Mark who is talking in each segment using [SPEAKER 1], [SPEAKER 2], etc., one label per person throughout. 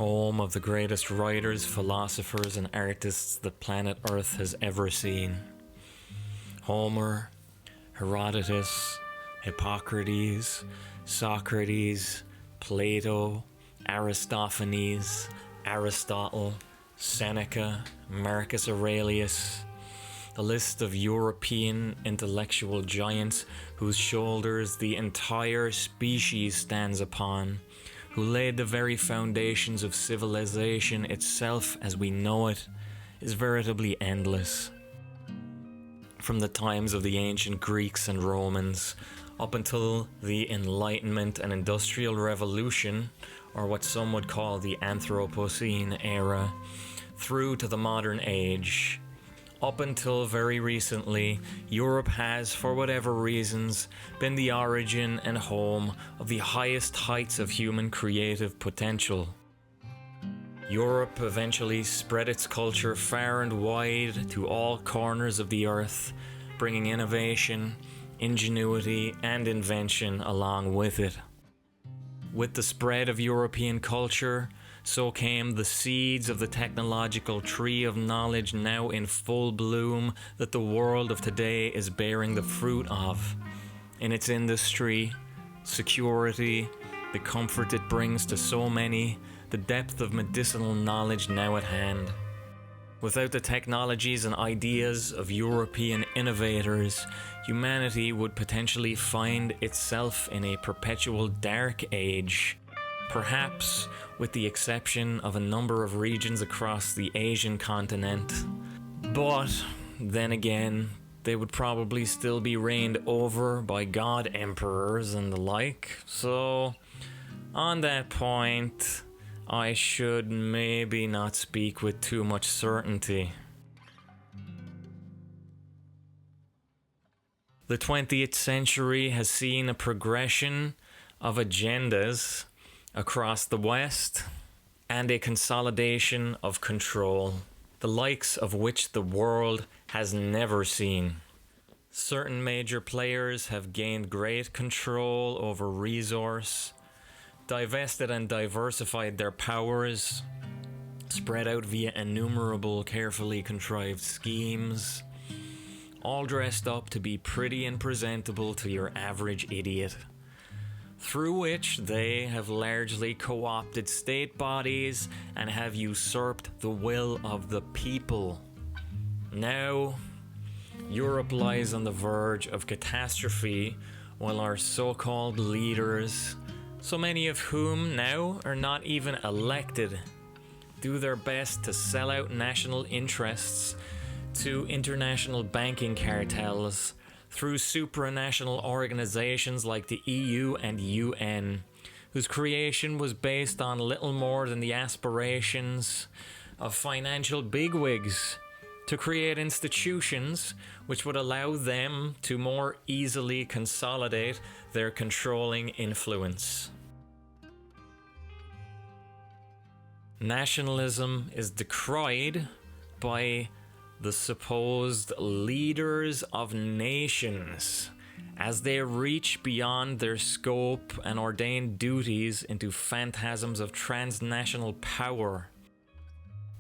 [SPEAKER 1] home of the greatest writers, philosophers, and artists the planet Earth has ever seen. Homer, Herodotus, Hippocrates, Socrates, Plato, Aristophanes, Aristotle, Seneca, Marcus Aurelius, a list of European intellectual giants whose shoulders the entire species stands upon, who laid the very foundations of civilization itself as we know it, is veritably endless. From the times of the ancient Greeks and Romans, up until the Enlightenment and Industrial Revolution, or what some would call the Anthropocene era, through to the modern age. Up until very recently, Europe has, for whatever reasons, been the origin and home of the highest heights of human creative potential. Europe eventually spread its culture far and wide to all corners of the earth, bringing innovation, ingenuity, and invention along with it. With the spread of European culture, so came the seeds of the technological tree of knowledge now in full bloom that the world of today is bearing the fruit of. In its industry, security, the comfort it brings to so many, the depth of medicinal knowledge now at hand. Without the technologies and ideas of European innovators, humanity would potentially find itself in a perpetual dark age. Perhaps with the exception of a number of regions across the Asian continent. But then again, they would probably still be reigned over by god emperors and the like. So, on that point, I should maybe not speak with too much certainty. The 20th century has seen a progression of agendas across the West, and a consolidation of control, the likes of which the world has never seen. Certain major players have gained great control over resource, divested and diversified their powers, spread out via innumerable carefully contrived schemes, all dressed up to be pretty and presentable to your average idiot, through which they have largely co-opted state bodies and have usurped the will of the people. Now, Europe lies on the verge of catastrophe while our so-called leaders, so many of whom now are not even elected, do their best to sell out national interests to international banking cartels through supranational organizations like the EU and UN, whose creation was based on little more than the aspirations of financial bigwigs to create institutions which would allow them to more easily consolidate their controlling influence. Nationalism is decried by the supposed leaders of nations as they reach beyond their scope and ordained duties into phantasms of transnational power.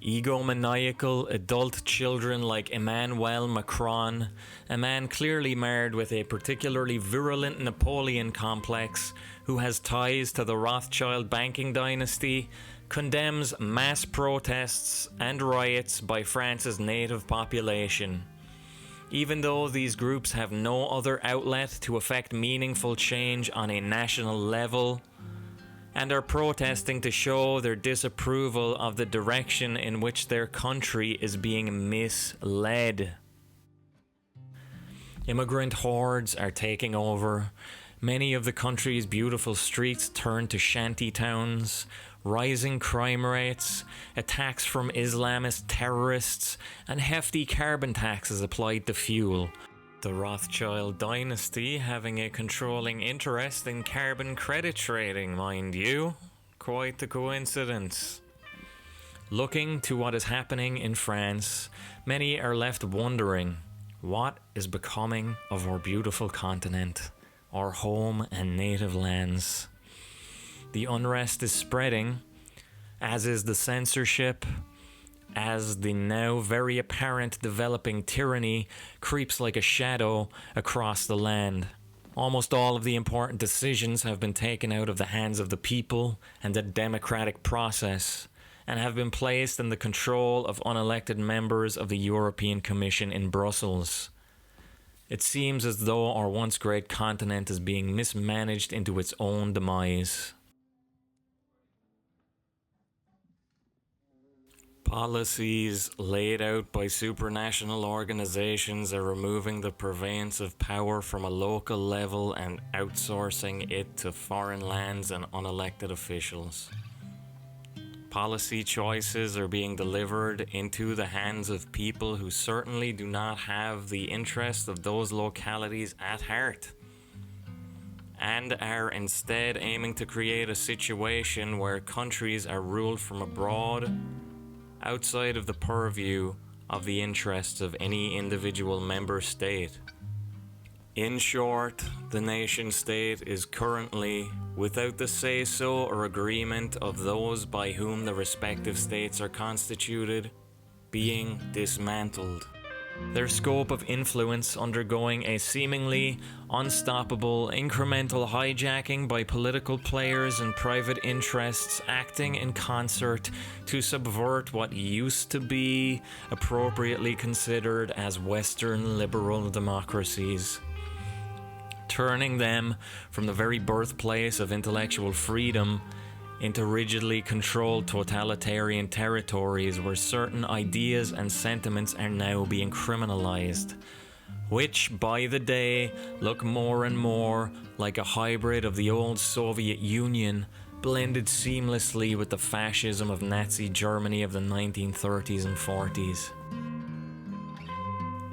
[SPEAKER 1] Egomaniacal adult children like Emmanuel Macron, a man clearly marred with a particularly virulent Napoleon complex who has ties to the Rothschild banking dynasty, condemns mass protests and riots by France's native population. Even though these groups have no other outlet to effect meaningful change on a national level, and are protesting to show their disapproval of the direction in which their country is being misled. Immigrant hordes are taking over. Many of the country's beautiful streets turn to shanty towns. Rising crime rates, attacks from Islamist terrorists, and hefty carbon taxes applied to fuel. The Rothschild dynasty having a controlling interest in carbon credit trading, mind you. Quite the coincidence. Looking to what is happening in France, many are left wondering, what is becoming of our beautiful continent, our home and native lands? The unrest is spreading, as is the censorship, as the now very apparent developing tyranny creeps like a shadow across the land. Almost all of the important decisions have been taken out of the hands of the people and the democratic process, and have been placed in the control of unelected members of the European Commission in Brussels. It seems as though our once great continent is being mismanaged into its own demise. Policies laid out by supranational organizations are removing the purveyance of power from a local level and outsourcing it to foreign lands and unelected officials. Policy choices are being delivered into the hands of people who certainly do not have the interests of those localities at heart, and are instead aiming to create a situation where countries are ruled from abroad, outside of the purview of the interests of any individual member state. In short, the nation state is currently, without the say-so or agreement of those by whom the respective states are constituted, being dismantled. Their scope of influence undergoing a seemingly unstoppable incremental hijacking by political players and private interests acting in concert to subvert what used to be appropriately considered as Western liberal democracies, turning them from the very birthplace of intellectual freedom into rigidly controlled totalitarian territories where certain ideas and sentiments are now being criminalized, which by the day look more and more like a hybrid of the old Soviet Union blended seamlessly with the fascism of Nazi Germany of the 1930s and 40s.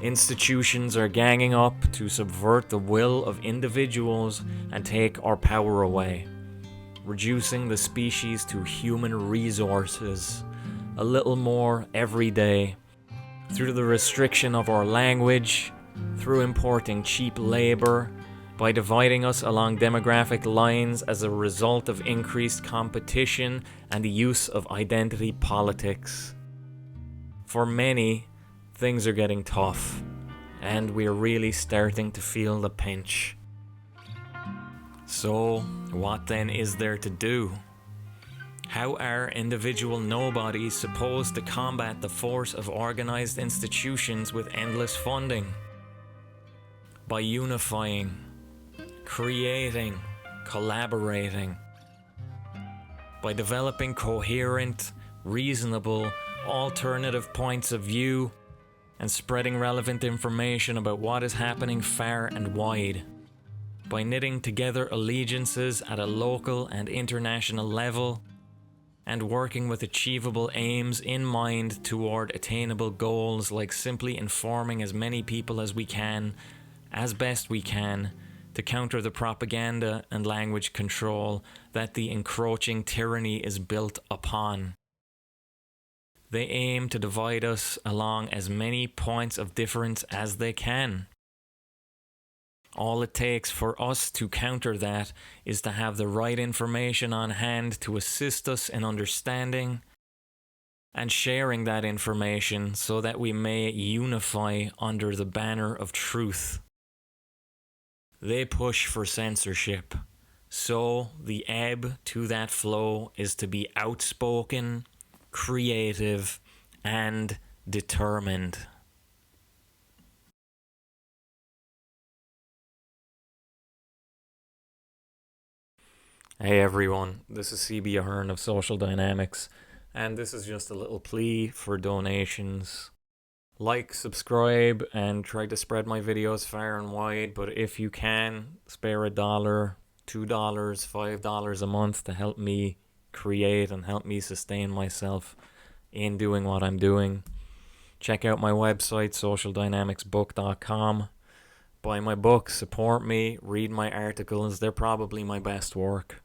[SPEAKER 1] Institutions are ganging up to subvert the will of individuals and take our power away, reducing the species to human resources a little more every day, through the restriction of our language, through importing cheap labor, by dividing us along demographic lines as a result of increased competition and the use of identity politics. For many, things are getting tough, and we're really starting to feel the pinch. So, what then is there to do? How are individual nobodies supposed to combat the force of organized institutions with endless funding? By unifying, creating, collaborating. By developing coherent, reasonable, alternative points of view and spreading relevant information about what is happening far and wide. By knitting together allegiances at a local and international level, and working with achievable aims in mind toward attainable goals like simply informing as many people as we can, as best we can, to counter the propaganda and language control that the encroaching tyranny is built upon. They aim to divide us along as many points of difference as they can. All it takes for us to counter that is to have the right information on hand to assist us in understanding and sharing that information so that we may unify under the banner of truth. They push for censorship, so the ebb to that flow is to be outspoken, creative, and determined. Hey everyone, this is CB Ahern of Social Dynamics, and this is just a little plea for donations. Like, subscribe, and try to spread my videos far and wide, but if you can, spare $1, $2, $5 a month to help me create and help me sustain myself in doing what I'm doing. Check out my website, socialdynamicsbook.com. Buy my books, support me, read my articles, they're probably my best work.